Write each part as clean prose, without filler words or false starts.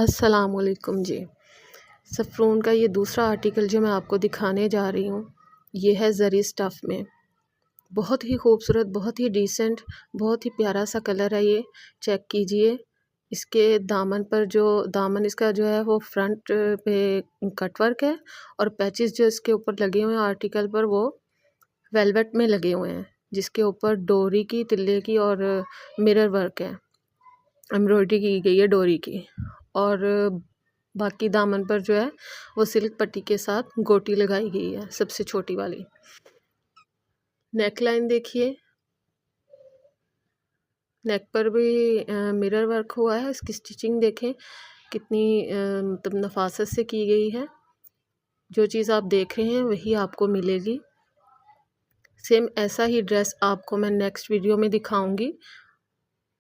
अस्सलामुअलैकुम जी। सफ़रोन का ये दूसरा आर्टिकल जो मैं आपको दिखाने जा रही हूँ, ये है ज़री स्टफ़ में। बहुत ही खूबसूरत, बहुत ही डिसेंट, बहुत ही प्यारा सा कलर है ये। चेक कीजिए, इसके दामन पर दामन इसका जो है वो फ्रंट पे कट वर्क है और पैचेस जो इसके ऊपर लगे हुए हैं आर्टिकल पर वो वेलवेट में लगे हुए हैं, जिसके ऊपर डोरी की, तिल्ले की और मिरर वर्क है। एम्ब्रॉयडरी की गई है डोरी की। और बाकी दामन पर जो है वो सिल्क पट्टी के साथ गोटी लगाई गई है, सबसे छोटी वाली। नेक लाइन देखिए, नेक पर भी मिरर वर्क हुआ है। इसकी स्टिचिंग देखें कितनी मतलब नफासत से की गई है। जो चीज़ आप देख रहे हैं वही आपको मिलेगी। सेम ऐसा ही ड्रेस आपको मैं नेक्स्ट वीडियो में दिखाऊंगी।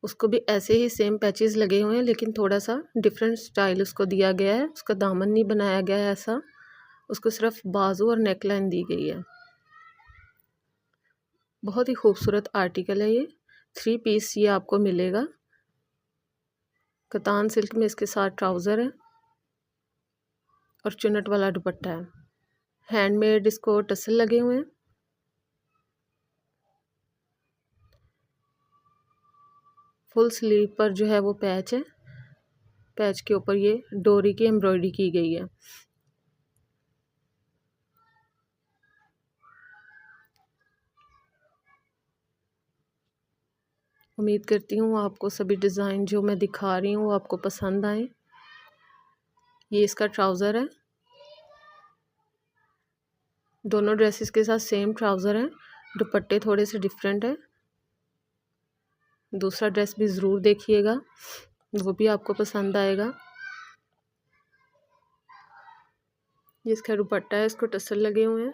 उसको भी ऐसे ही सेम पैचेस लगे हुए हैं, लेकिन थोड़ा सा डिफरेंट स्टाइल उसको दिया गया है। उसका दामन नहीं बनाया गया है ऐसा, उसको सिर्फ बाजू और नेक लाइन दी गई है। बहुत ही खूबसूरत आर्टिकल है ये। 3 पीस ये आपको मिलेगा। कतान सिल्क में इसके साथ ट्राउज़र है और चुन्नट वाला दुपट्टा है। हैंडमेड इसको टसल लगे हुए हैं। फुल स्लीव पर जो है वो पैच है। पैच के ऊपर ये डोरी की एम्ब्रॉयडरी की गई है। उम्मीद करती हूँ आपको सभी डिज़ाइन जो मैं दिखा रही हूँ वो आपको पसंद आए। ये इसका ट्राउज़र है। दोनों ड्रेसेस के साथ सेम ट्राउज़र है, दुपट्टे थोड़े से डिफरेंट है। दूसरा ड्रेस भी ज़रूर देखिएगा, वो भी आपको पसंद आएगा। ये इसका दुपट्टा है, इसको टसल लगे हुए हैं।